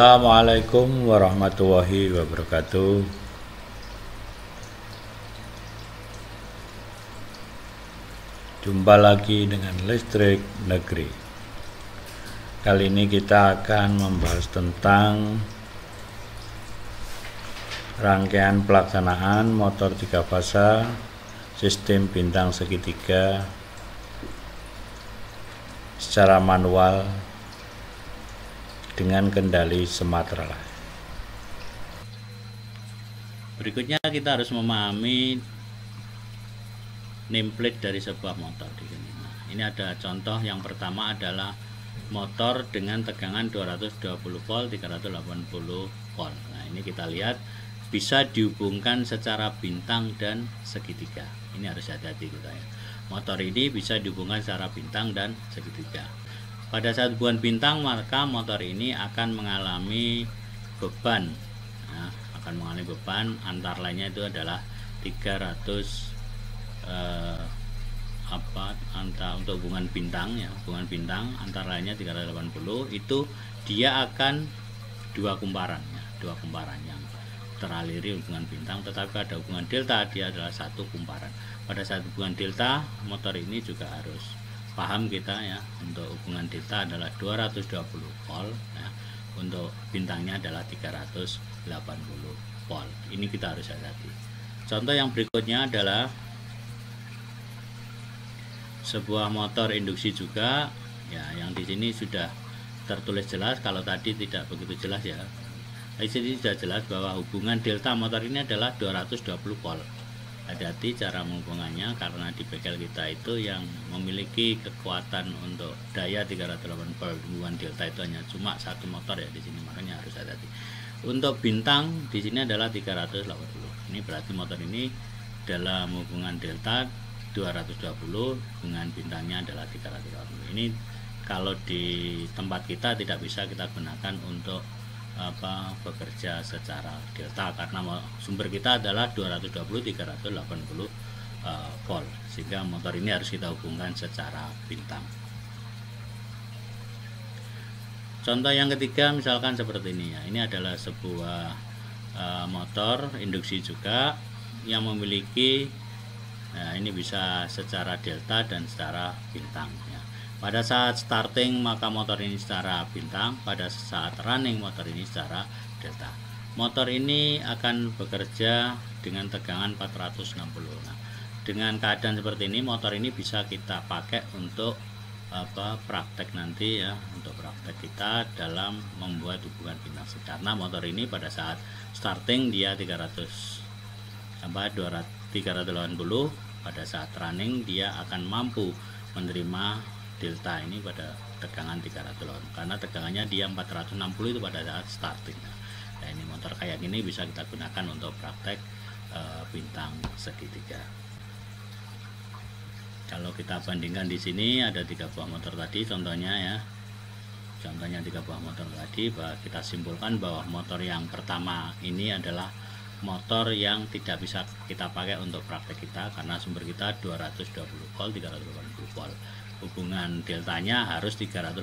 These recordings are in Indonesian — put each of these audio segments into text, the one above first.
Assalamualaikum warahmatullahi wabarakatuh. Jumpa lagi dengan Listrik Negeri. Kali ini kita akan membahas tentang rangkaian pelaksanaan motor 3 fasa sistem bintang segitiga secara manual dengan kendali Sumatera. Berikutnya kita harus memahami nameplate dari sebuah motor di sini. Nah, ini ada contoh yang pertama adalah motor dengan tegangan 220 volt 380 volt. Nah, ini kita lihat bisa dihubungkan secara bintang dan segitiga. Ini harus hati-hati kita ya. Motor ini bisa dihubungkan secara bintang dan segitiga. Pada saat hubungan bintang, maka motor ini akan mengalami beban. Nah, akan mengalami beban antar lainnya itu adalah 300 untuk hubungan bintang ya, hubungan bintang antara lainnya 380 itu dia akan dua kumparan yang teraliri hubungan bintang, tetapi pada hubungan delta dia adalah satu kumparan. Pada saat hubungan delta, motor ini juga harus paham kita ya, untuk hubungan delta adalah 220 volt ya, untuk bintangnya adalah 380 volt. Ini kita harus hati-hati. Contoh yang berikutnya adalah sebuah motor induksi juga ya, yang di sini sudah tertulis jelas. Kalau tadi tidak begitu jelas ya, di sini sudah jelas bahwa hubungan delta motor ini adalah 220 volt. Hati-hati cara menghubungannya, karena di bengkel kita itu yang memiliki kekuatan untuk daya 380 volt hubungan delta itu hanya cuma satu motor ya di sini, makanya harus hati-hati. Untuk bintang di sini adalah 380. Ini berarti motor ini dalam hubungan delta 220, dengan bintangnya adalah 380. Ini kalau di tempat kita tidak bisa kita gunakan untuk bekerja secara delta, karena sumber kita adalah 220 380 volt, sehingga motor ini harus kita hubungkan secara bintang. Contoh yang ketiga misalkan seperti ini ya, ini adalah sebuah motor induksi juga yang memiliki, nah ini bisa secara delta dan secara bintang ya. Pada saat starting maka motor ini secara bintang, pada saat running motor ini secara delta. Motor ini akan bekerja dengan tegangan 460. Nah, dengan keadaan seperti ini motor ini bisa kita pakai untuk praktek nanti ya, untuk praktek kita dalam membuat hubungan bintang. Karena motor ini pada saat starting dia 380, pada saat running dia akan mampu menerima delta ini pada tegangan 300 karena tegangannya dia 460 itu pada saat starting. Nah, ini motor kayak gini bisa kita gunakan untuk praktek bintang segitiga. Kalau kita bandingkan di sini ada 3 buah motor tadi contohnya ya. Contohnya 3 buah motor tadi, bahwa kita simpulkan bahwa motor yang pertama ini adalah motor yang tidak bisa kita pakai untuk praktek kita karena sumber kita 220 volt 380 volt. Hubungan deltanya harus 380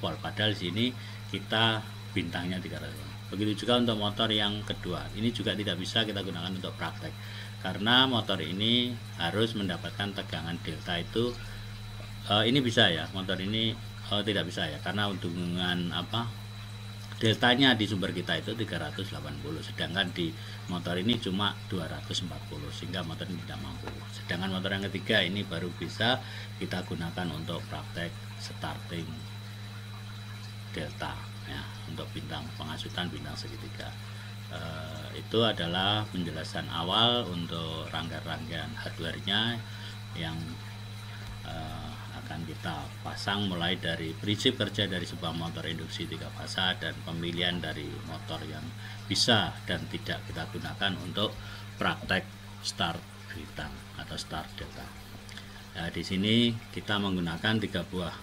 volt, padahal di sini kita bintangnya 300. Begitu juga untuk motor yang kedua, ini juga tidak bisa kita gunakan untuk praktek karena motor ini harus mendapatkan tegangan delta itu ini bisa ya, motor ini tidak bisa ya, karena hubungan deltanya di sumber kita itu 380, sedangkan di motor ini cuma 240, sehingga motor ini tidak mampu. Sedangkan motor yang ketiga ini baru bisa kita gunakan untuk praktek starting delta ya, untuk bintang pengasutan bintang segitiga. Itu adalah penjelasan awal untuk rangkaian hardware-nya yang akan kita pasang, mulai dari prinsip kerja dari sebuah motor induksi 3 fasa dan pemilihan dari motor yang bisa dan tidak kita gunakan untuk praktek start bintang atau start delta. Nah, di sini kita menggunakan 3 buah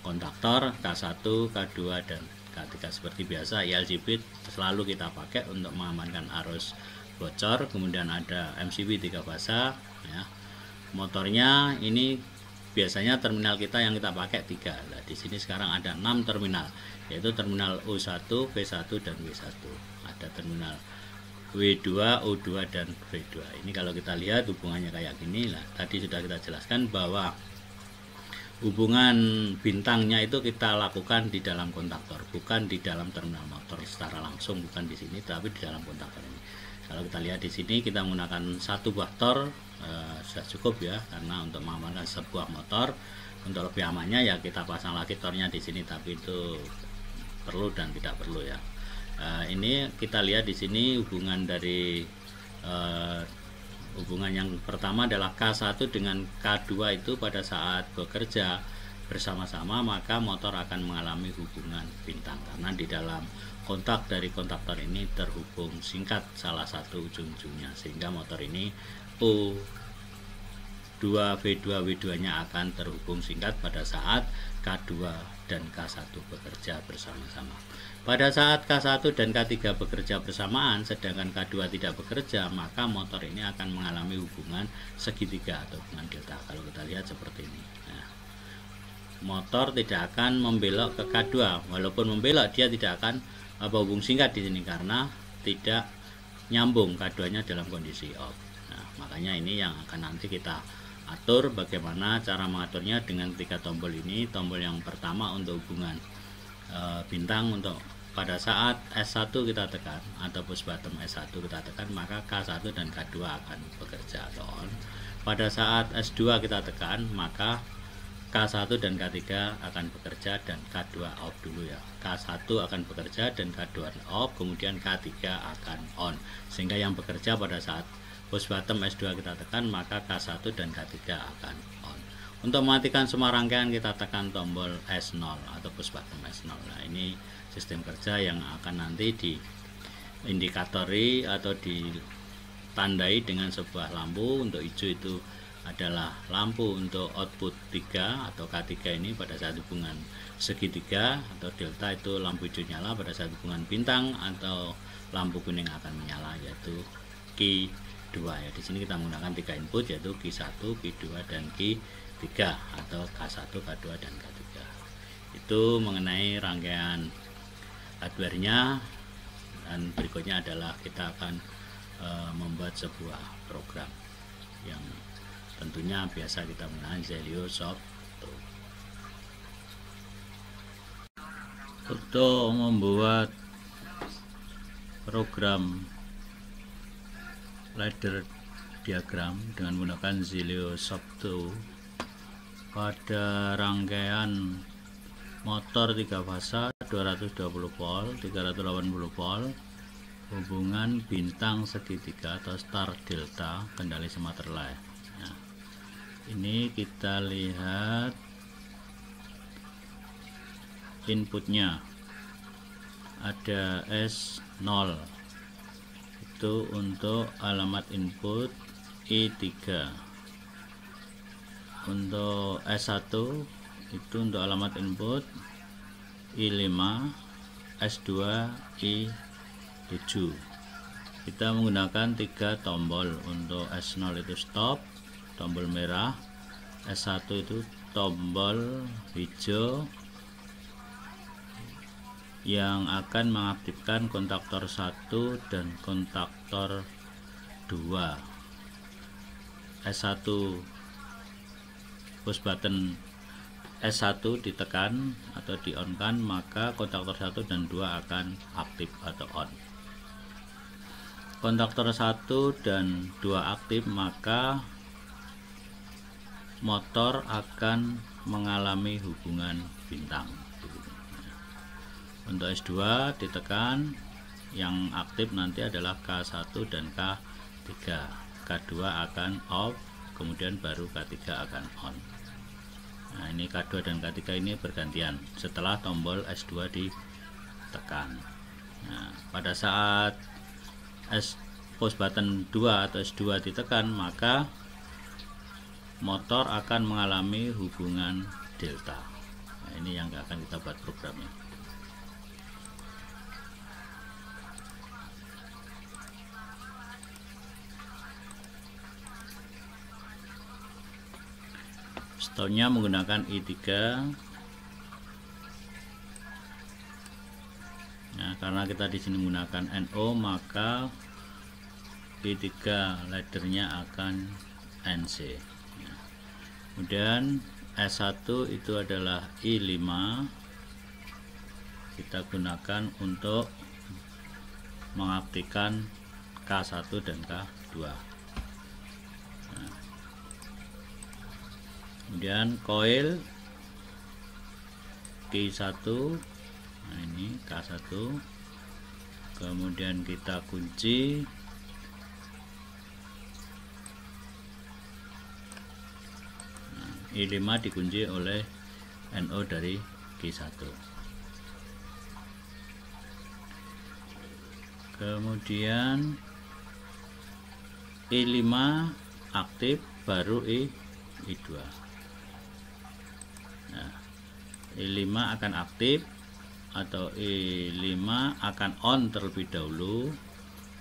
kontaktor K1, K2 dan K3 seperti biasa. ILCP selalu kita pakai untuk mengamankan arus bocor. Kemudian ada MCB 3 fasa ya. Motornya ini biasanya terminal kita yang kita pakai 3. Nah, di sini sekarang ada 6 terminal, yaitu terminal O1, V1 dan W1. Ada terminal W2, O2 dan V2. Ini kalau kita lihat hubungannya kayak gini. Nah, tadi sudah kita jelaskan bahwa hubungan bintangnya itu kita lakukan di dalam kontaktor, bukan di dalam terminal motor secara langsung, bukan di sini, tapi di dalam kontaktor ini. Kalau kita lihat di sini kita menggunakan satu buah tor, sudah cukup ya, karena untuk mengamankan sebuah motor. Untuk lebih amannya ya kita pasang lagi tornya di sini, tapi itu perlu dan tidak perlu ya. Ini kita lihat di sini hubungan dari hubungan yang pertama adalah K1 dengan K2 itu pada saat bekerja bersama-sama maka motor akan mengalami hubungan bintang, karena di dalam kontak dari kontaktor ini terhubung singkat salah satu ujung-ujungnya, sehingga motor ini O2, V2, W2 nya akan terhubung singkat pada saat K2 dan K1 bekerja bersama-sama. Pada saat K1 dan K3 bekerja bersamaan sedangkan K2 tidak bekerja, maka motor ini akan mengalami hubungan segitiga atau hubungan delta. Kalau kita lihat seperti ini. Nah, motor tidak akan membelok ke K2, walaupun membelok dia tidak akan hubung singkat di sini karena tidak nyambung K2-nya dalam kondisi off. Nah, makanya ini yang akan nanti kita atur bagaimana cara mengaturnya dengan 3 tombol ini. Tombol yang pertama untuk hubungan bintang, untuk pada saat S1 kita tekan atau push button S1 kita tekan, maka K1 dan K2 akan bekerja atau on. Pada saat S2 kita tekan, maka K1 dan K3 akan bekerja dan K2 off dulu ya. K1 akan bekerja dan K2 off, kemudian K3 akan on. Sehingga yang bekerja pada saat push button S2 kita tekan, maka K1 dan K3 akan on. Untuk mematikan semua rangkaian kita tekan tombol S0 atau push button S0. Nah, ini sistem kerja yang akan nanti diindikatori atau ditandai dengan sebuah lampu. Untuk hijau itu adalah lampu untuk output 3 atau K3 ini pada saat hubungan segitiga, atau delta itu lampu hijau nyala pada saat hubungan bintang, atau lampu kuning akan menyala yaitu Q2 ya. Di sini kita menggunakan 3 input yaitu Q1, Q2 dan Q3 atau K1, K2 dan K3. Itu mengenai rangkaian hardware-nya, dan berikutnya adalah kita akan membuat sebuah program yang tentunya biasa kita menggunakan Zelio Soft Pro. Untuk membuat program ladder diagram dengan menggunakan Zelio Soft Pro pada rangkaian motor 3 fasa 220 volt, 380 volt, hubungan bintang segitiga atau star delta kendali Smarterline. Nah, ini kita lihat inputnya ada S0 itu untuk alamat input I3, untuk S1 itu untuk alamat input I5, S2 I7. Kita menggunakan 3 tombol. Untuk S0 itu stop, tombol merah. S1 itu tombol hijau yang akan mengaktifkan kontaktor 1 dan kontaktor 2. S1 push button S1 ditekan atau di on kan, maka kontaktor 1 dan 2 akan aktif atau on. Kontaktor 1 dan 2 aktif, maka motor akan mengalami hubungan bintang. Untuk S2 ditekan, yang aktif nanti adalah K1 dan K3. K2 akan off, kemudian baru K3 akan on. Nah, ini K2 dan K3 ini bergantian setelah tombol S2 ditekan. Nah, pada saat push button 2 atau S2 ditekan, maka motor akan mengalami hubungan delta. Nah, ini yang akan kita buat programnya. Stone-nya menggunakan I3. Nah, karena kita di sini menggunakan NO, maka I3 laddernya akan NC. Nah, kemudian S1 itu adalah I5, kita gunakan untuk mengaktifkan K1 dan K2. Nah, kemudian coil K1, nah ini K1, kemudian kita kunci. Nah, I5 dikunci oleh NO dari K1. Kemudian I5 aktif, baru I2. Nah, I5 akan aktif atau I5 akan on terlebih dahulu.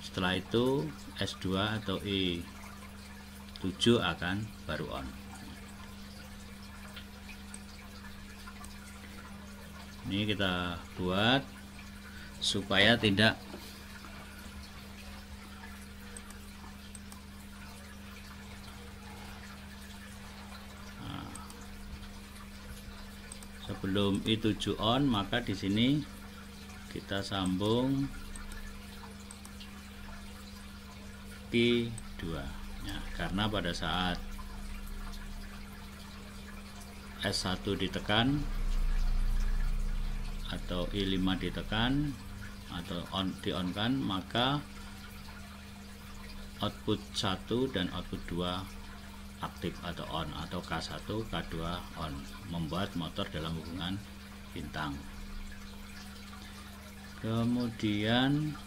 Setelah itu S2 atau I7 akan baru on. Ini kita buat supaya tidak sebelum I7 on, maka di sini kita sambung Q2 ya, karena pada saat S1 ditekan atau I5 ditekan atau di-on-kan, maka output 1 dan output 2 aktif atau on, atau K1 K2 on, membuat motor dalam hubungan bintang. Kemudian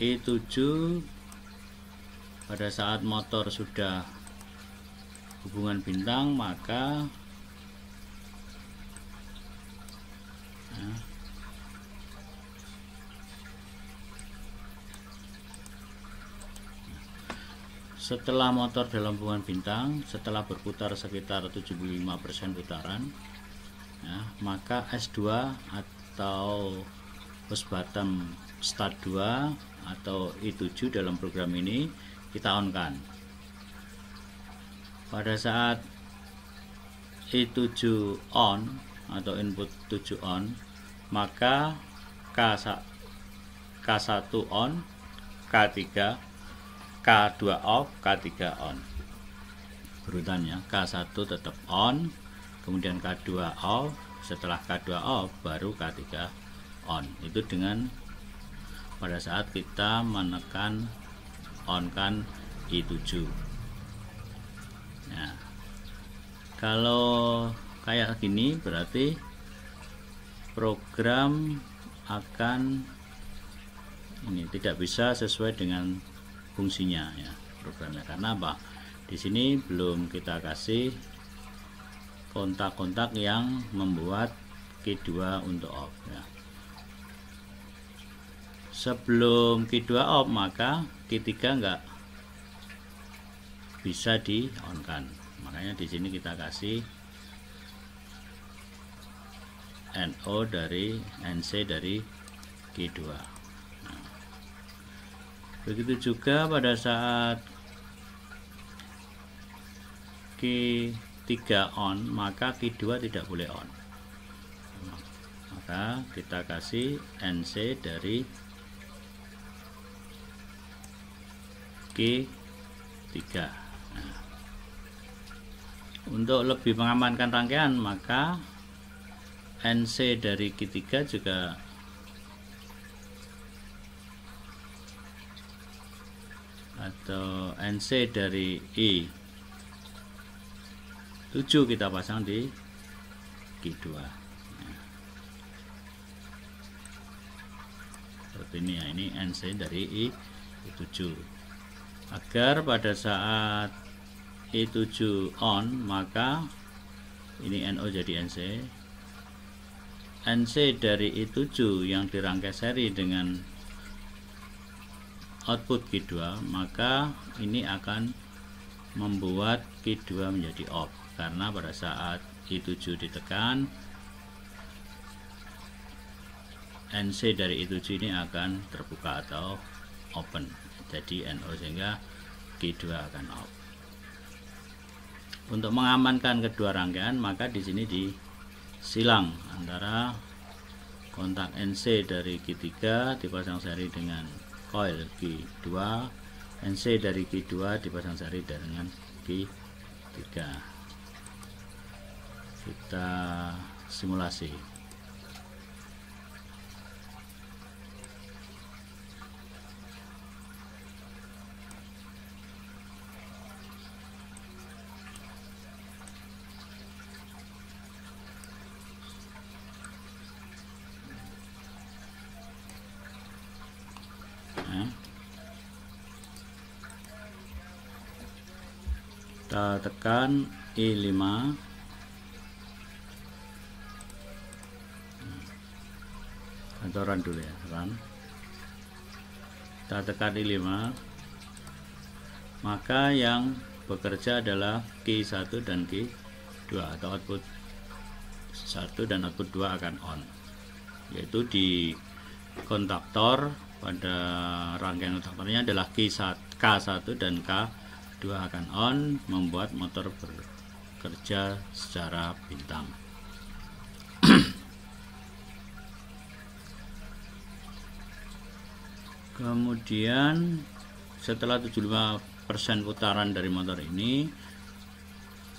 I7 pada saat motor sudah hubungan bintang, maka setelah motor dalam hubungan bintang, setelah berputar sekitar 75% putaran ya, maka S2 atau push bottom start 2 atau I7 dalam program ini kita on kan. Pada saat I7 on atau input 7 on, maka K1 on, K3, K2 off, K3 on. Berurutan ya, K1 tetap on, kemudian K2 off, setelah K2 off baru K3 on. Itu dengan pada saat kita menekan on kan I7. Nah, kalau kayak gini berarti program akan ini tidak bisa sesuai dengan fungsinya ya programnya, karena apa, di sini belum kita kasih kontak-kontak yang membuat Q2 untuk off ya. Sebelum Q2 off maka Q3 enggak bisa di on kan, makanya di sini kita kasih NO dari NC dari Q2. Begitu juga pada saat Q3 on, maka Q2 tidak boleh on. Maka kita kasih NC dari Q3. Nah, untuk lebih mengamankan rangkaian, maka NC dari Q3 juga atau NC dari I7 kita pasang di Q2 ya. Seperti ini ya, ini NC dari I7, agar pada saat I7 on maka ini NO jadi NC. NC dari I7 yang dirangkai seri dengan output Q2, maka ini akan membuat Q2 menjadi off, karena pada saat I7 ditekan, NC dari I7 ini akan terbuka atau open, jadi NO, sehingga Q2 akan off. Untuk mengamankan kedua rangkaian, maka di sini disilang antara kontak NC dari Q3 dipasang seri dengan coil Q2, NC dari Q2 dipasang seri dengan Q3. Kita simulasi. Kita tekan I5, atau run dulu ya, run. Kita tekan I5, maka yang bekerja adalah Q1 dan Q2, atau output 1 dan output 2 akan on, yaitu di kontaktor. Pada rangkaian kontaktornya adalah K1 dan K2 akan on, membuat motor bekerja secara bintang. Kemudian setelah 75% putaran dari motor ini,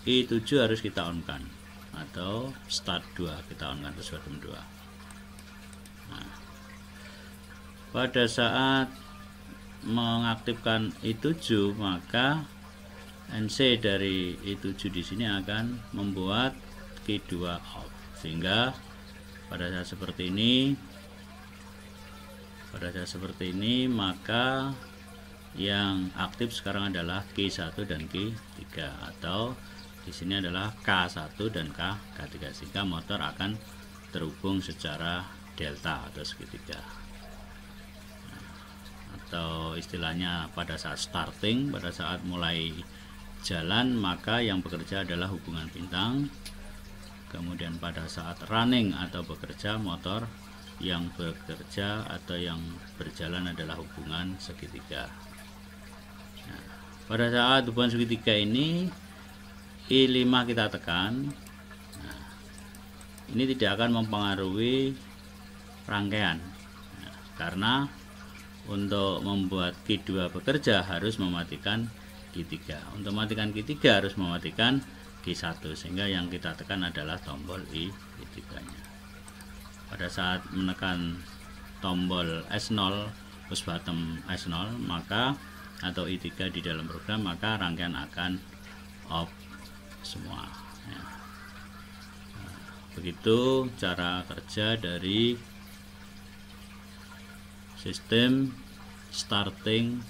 I7 harus kita on kan, atau start 2 kita on kan, sesuai dengan 2. Nah, pada saat mengaktifkan I7, maka NC dari I7 di sini akan membuat Q2 off, sehingga pada saat seperti ini, maka yang aktif sekarang adalah Q1 dan Q3, atau di sini adalah K1 dan K3, sehingga motor akan terhubung secara delta atau segitiga. Atau istilahnya pada saat starting, pada saat mulai jalan, maka yang bekerja adalah hubungan bintang. Kemudian pada saat running atau bekerja, motor yang bekerja atau yang berjalan adalah hubungan segitiga. Nah, pada saat hubungan segitiga ini, I5 kita tekan. Nah, ini tidak akan mempengaruhi rangkaian, nah, karena untuk membuat Q2 bekerja harus mematikan Q3. Untuk mematikan Q3 harus mematikan Q1, sehingga yang kita tekan adalah tombol I3 nya. Pada saat menekan tombol S0, push button S0, maka atau I3 di dalam program, maka rangkaian akan off semua ya. Nah, begitu cara kerja dari sistem starting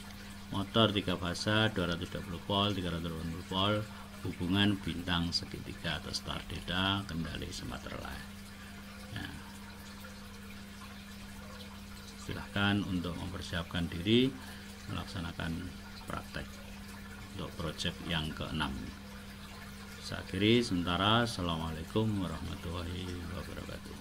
motor 3 fasa 220 volt, 380 volt, hubungan bintang segitiga atau star delta, kendali smart relay. Ya. Silahkan untuk mempersiapkan diri melaksanakan praktek untuk project yang ke-6. Saya akhiri sementara. Assalamualaikum warahmatullahi wabarakatuh.